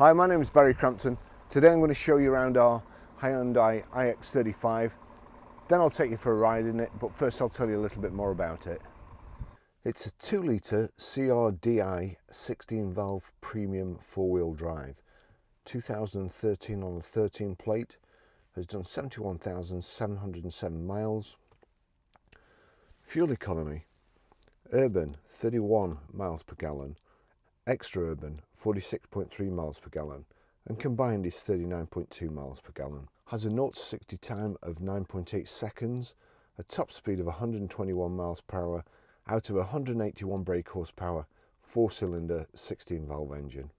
Hi, my name is Barry Crampton. Today I'm going to show you around our Hyundai ix35. Then I'll take you for a ride in it, but first I'll tell you a little bit more about it. It's a 2-litre CRDi 16-valve premium four-wheel drive. 2013 on a 13 plate, has done 71,707 miles. Fuel economy, urban 31 miles per gallon, extra urban 46.3 miles per gallon, and combined is 39.2 miles per gallon. Has a 0 to 60 time of 9.8 seconds, a top speed of 121 miles per hour out of a 181 brake horsepower, 4-cylinder 16-valve engine.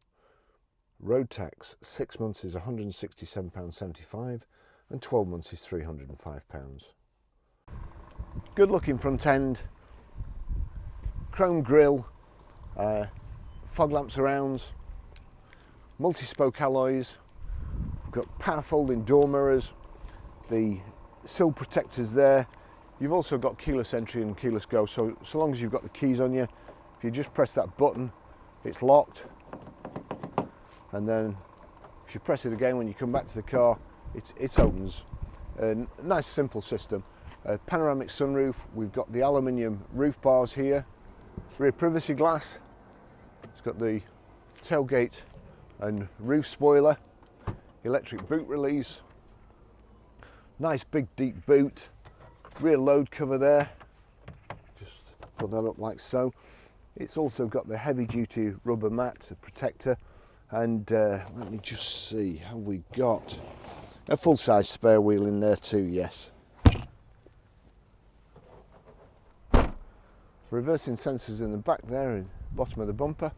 Road tax, 6 months is £167.75 and 12 months is £305. Good looking front end, chrome grille, fog lamp surrounds, multi-spoke alloys, we've got power folding door mirrors, the sill protectors there. You've also got keyless entry and keyless go, so long as you've got the keys on you, if you just press that button, it's locked, and then if you press it again when you come back to the car, it opens. A nice simple system. A panoramic sunroof, we've got the aluminium roof bars here, rear privacy glass, it's got the tailgate and roof spoiler, electric boot release, nice big deep boot, rear load cover there, just put that up like so. It's also got the heavy duty rubber mat protector, and let me just see, have we got a full size spare wheel in there too? Yes. Reversing sensors in the back there, in the bottom of the bumper.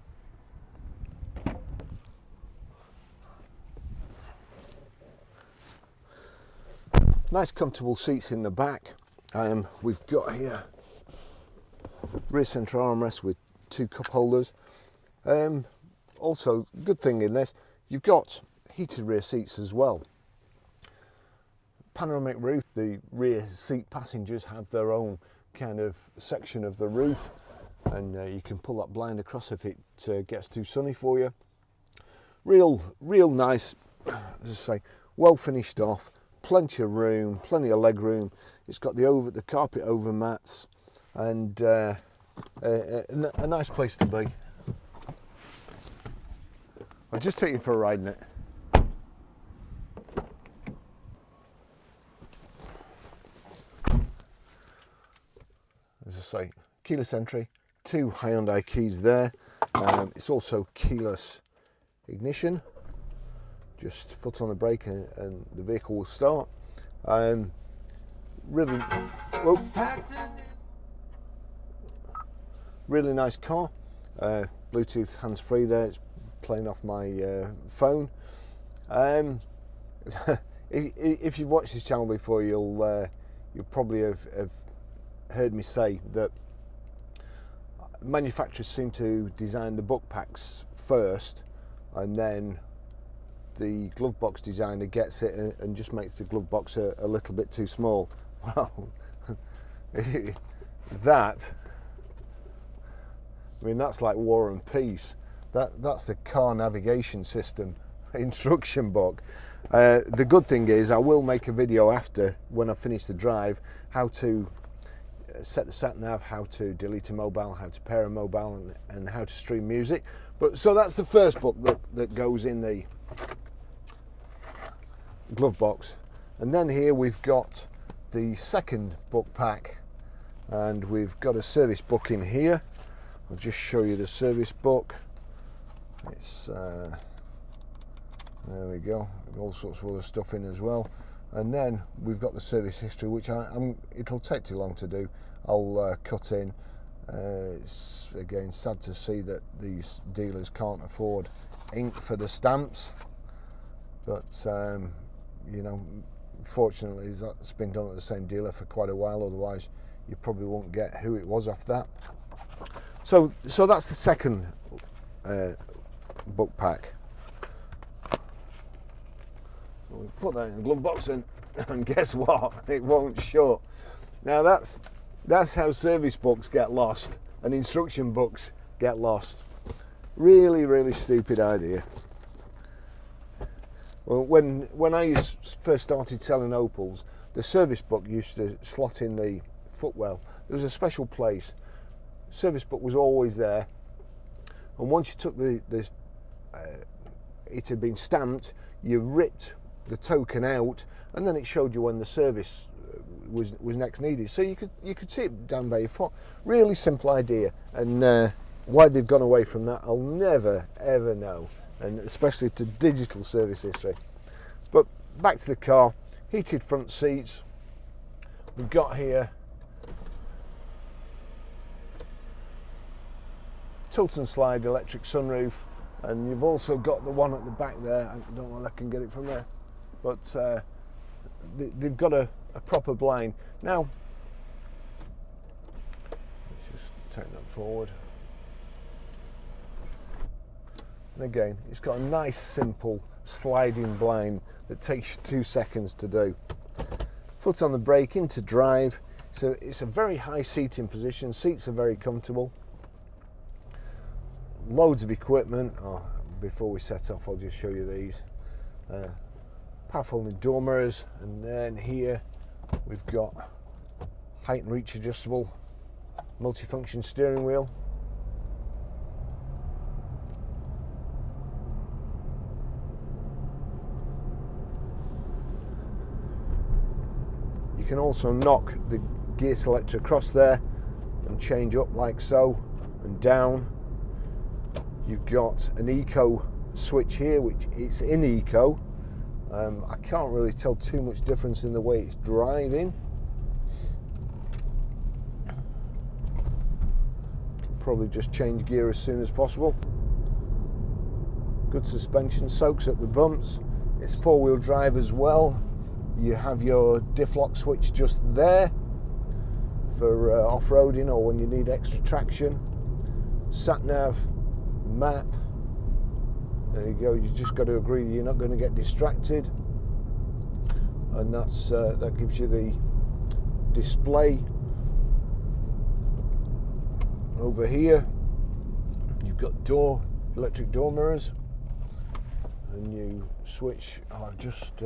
Nice comfortable seats in the back. We've got here rear centre armrest with 2 cup holders. Also, good thing in this, you've got heated rear seats as well. Panoramic roof, the rear seat passengers have their own kind of section of the roof, and you can pull that blind across if it gets too sunny for you. Real nice, as I say, well finished off, plenty of room, plenty of leg room. It's got the carpet over mats, and a nice place to be. I'll just take you for a ride in it. As I say, keyless entry, 2 Hyundai keys there. It's also keyless ignition. Just foot on the brake and the vehicle will start. Really nice car. Bluetooth hands-free there. It's playing off my phone. If you've watched this channel before, you'll probably have heard me say that manufacturers seem to design the book packs first, and then the glove box designer gets it and just makes the glove box a little bit too small. Well, that's like War and Peace. That's the car navigation system instruction book. The good thing is I will make a video after, when I finish the drive, how to set the sat nav, how to delete a mobile, how to pair a mobile, and how to stream music. But so that's the first book that goes in the glove box, and then here we've got the second book pack, and we've got a service book in here. I'll just show you the service book. It's there we go, all sorts of other stuff in as well. And then we've got the service history, which it'll take too long to do. I'll cut in. It's again sad to see that these dealers can't afford ink for the stamps, but you know, fortunately that's been done at the same dealer for quite a while. Otherwise, you probably won't get who it was off that. So that's the second book pack. We put that in the glove box, and guess what? It won't shut. Now that's how service books get lost and instruction books get lost. Really stupid idea. Well, when I first started selling Opels, the service book used to slot in the footwell. There was a special place. Service book was always there, and once you took it had been stamped, you ripped the token out, and then it showed you when the service was next needed. So you could see it down by your foot. Really simple idea, and why they've gone away from that, I'll never ever know, and especially to digital service history. But back to the car. Heated front seats. We've got here tilt and slide electric sunroof, and you've also got the one at the back there. I don't know if I can get it from there, but they've got a proper blind. Now, let's just take that forward. And again, it's got a nice simple sliding blind that takes you 2 seconds to do. Foot on the brake into drive. So it's a very high seating position. Seats are very comfortable. Loads of equipment. Before we set off, I'll just show you these. Power folding door mirrors, and then here we've got height and reach adjustable multifunction steering wheel. You can also knock the gear selector across there and change up like so and down. You've got an eco switch here, which it's in eco. I can't really tell too much difference in the way it's driving. Probably just change gear as soon as possible. Good suspension, soaks at the bumps. It's 4-wheel drive as well. You have your diff lock switch just there for off-roading or when you need extra traction. Sat nav, map. There you go. You just got to agree you're not going to get distracted, and that gives you the display. Over here, you've got electric door mirrors, and you switch. I've just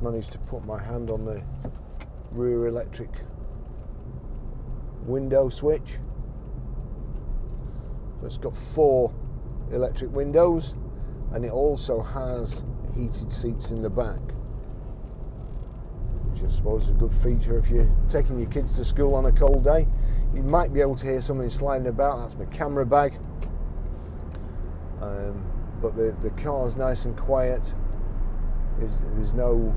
managed to put my hand on the rear electric window switch. So it's got 4 electric windows, and it also has heated seats in the back, which I suppose is a good feature if you're taking your kids to school on a cold day. You might be able to hear somebody sliding about. That's my camera bag. But the car's nice and quiet. There's no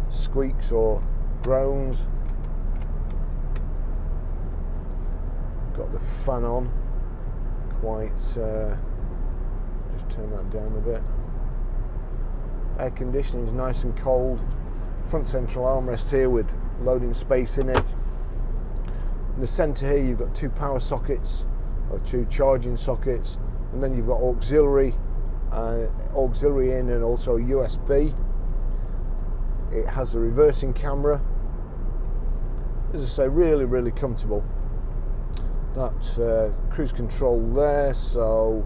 squeaks or groans. Got the fan on. Just turn that down a bit. Air conditioning is nice and cold. Front central armrest here with loading space in it. In the centre here you've got 2 power sockets, or 2 charging sockets, and then you've got auxiliary in, and also USB. It has a reversing camera. As I say, really, really comfortable. That's cruise control there, so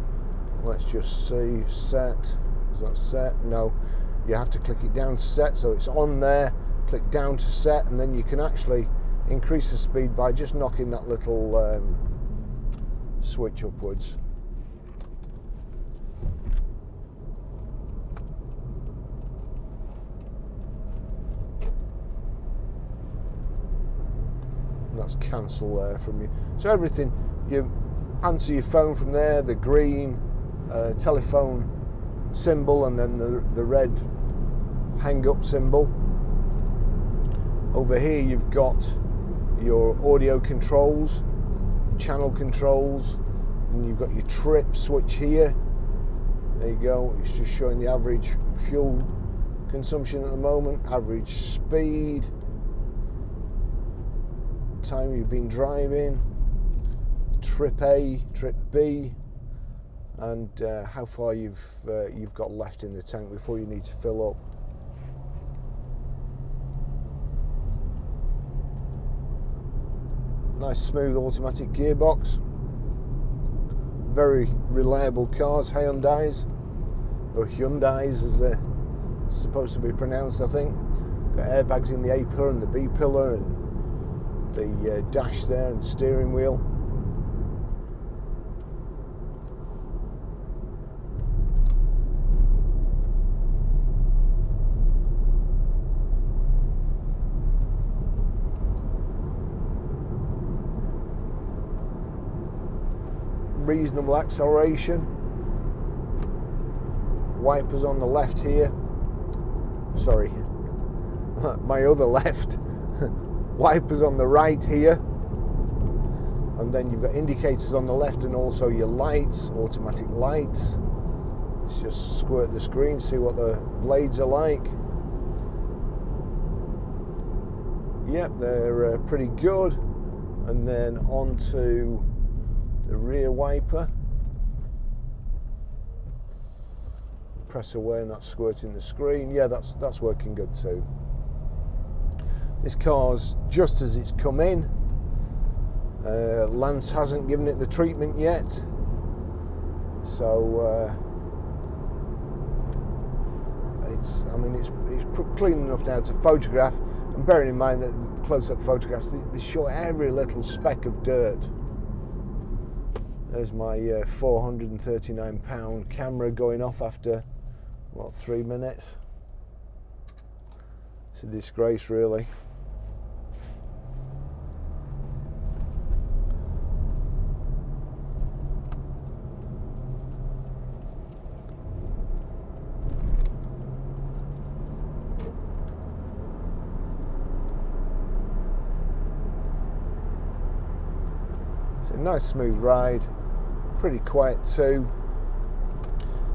let's just see, set. Is that set? No, you have to click it down to set, so it's on there. Click down to set, and then you can actually increase the speed by just knocking that little switch upwards. That's cancel there from you. So everything, you answer your phone from there, the green telephone symbol, and then the red hang up symbol. Over here you've got your audio controls, channel controls, and you've got your trip switch here. There you go. It's just showing the average fuel consumption at the moment, average speed, time you've been driving, trip A, trip B, and how far you've got left in the tank before you need to fill up. Nice smooth automatic gearbox. Very reliable cars, Hyundais. or Hyundais as they're supposed to be pronounced, I think. Got airbags in the A pillar and the B pillar, and the dash there and the steering wheel. Reasonable acceleration. Wipers on the left here. Sorry, my other left. Wipers on the right here. And then you've got indicators on the left and also your lights, automatic lights. Let's just squirt the screen, see what the blades are like. Yep, they're pretty good. And then onto the rear wiper. Press away, not squirting the screen. Yeah, that's working good too. This car's just as it's come in. Lance hasn't given it the treatment yet, so it's clean enough now to photograph. And bearing in mind that the close-up photographs, they show every little speck of dirt. There's my 439-pound camera going off after, what, 3 minutes? It's a disgrace, really. It's a nice smooth ride. Pretty quiet too.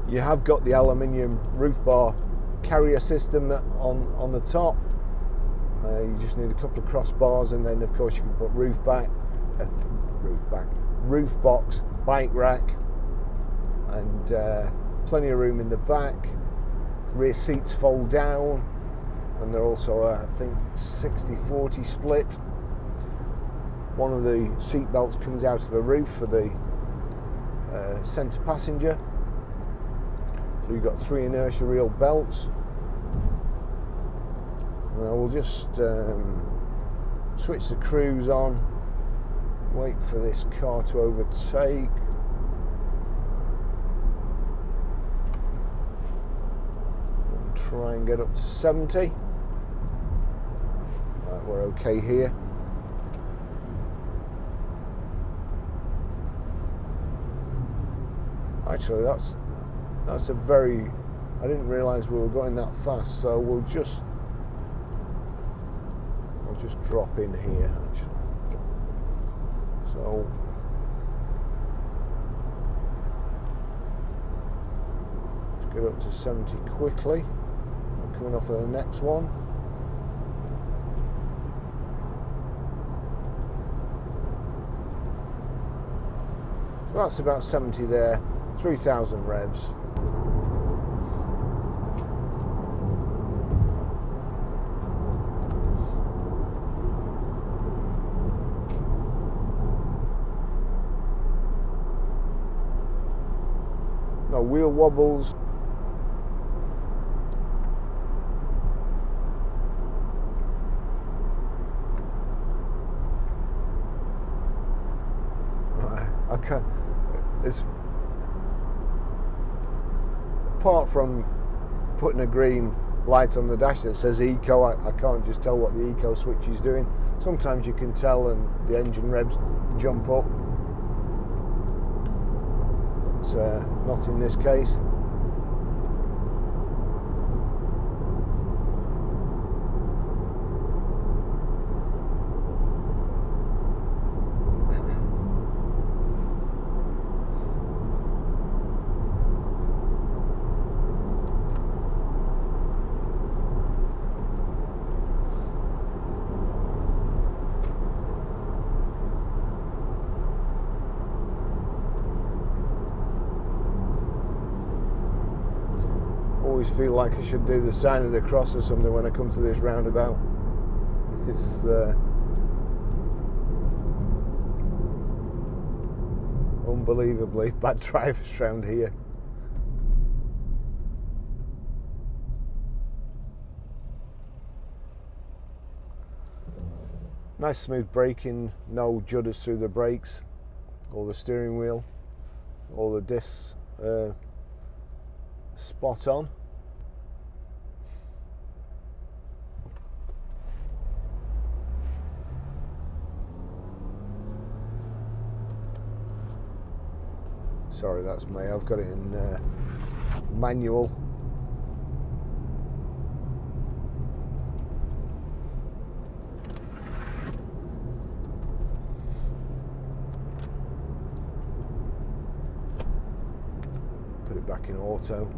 You have got the aluminium roof bar carrier system on the top. You just need a couple of crossbars, and then of course you can put roof box, bike rack, and plenty of room in the back. Rear seats fold down, and they're also I think 60-40 split. One of the seat belts comes out of the roof for the centre passenger. So you've got 3 inertia reel belts. And I will just switch the cruise on, wait for this car to overtake. And try and get up to 70. Right, we're okay here. Actually, that's a very, I didn't realise we were going that fast, so I'll just drop in here actually. So let's get up to 70 quickly. I'm coming off of the next one. So that's about 70 there. 3,000 revs. No wheel wobbles. I can't. It's apart from putting a green light on the dash that says eco, I can't just tell what the eco switch is doing. Sometimes you can tell and the engine revs jump up, but not in this case. Always feel like I should do the sign of the cross or something when I come to this roundabout. It's unbelievably bad drivers around here. Nice smooth braking, no judders through the brakes or the steering wheel. All the discs spot on. Sorry, that's me. I've got it in manual. Put it back in auto.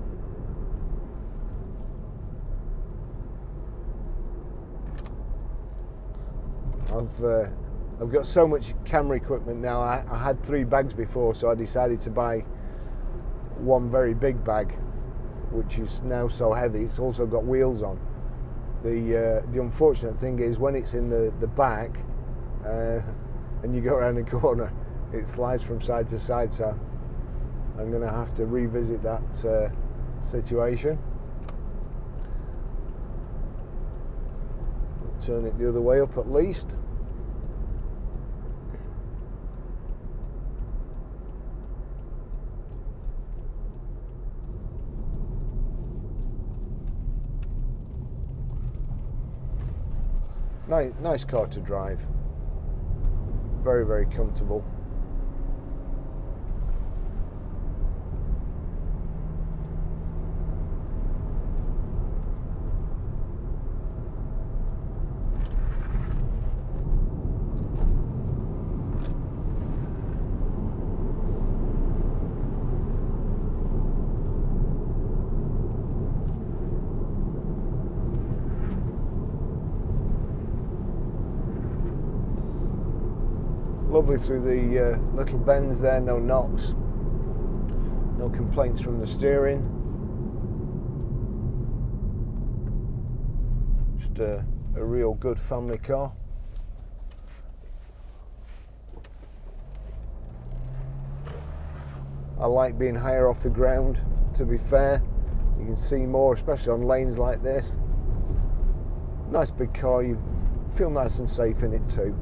I've got so much camera equipment now. I had 3 bags before, so I decided to buy one very big bag, which is now so heavy. It's also got wheels on. The unfortunate thing is when it's in the back and you go around the corner, it slides from side to side. So I'm going to have to revisit that situation. Turn it the other way up at least. Nice car to drive. Very, very comfortable. Lovely through the little bends there, no knocks, no complaints from the steering. Just a real good family car. I like being higher off the ground, to be fair. You can see more, especially on lanes like this. Nice big car, you feel nice and safe in it too.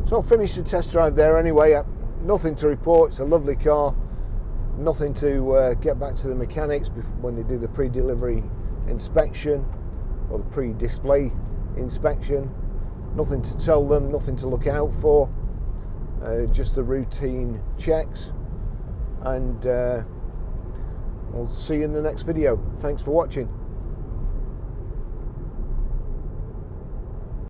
So I'll finish the test drive there anyway. Nothing to report. It's a lovely car. Nothing to get back to the mechanics when they do the pre-delivery inspection or the pre-display inspection. Nothing to tell them, nothing to look out for. Just the routine checks. And we'll see you in the next video. Thanks for watching.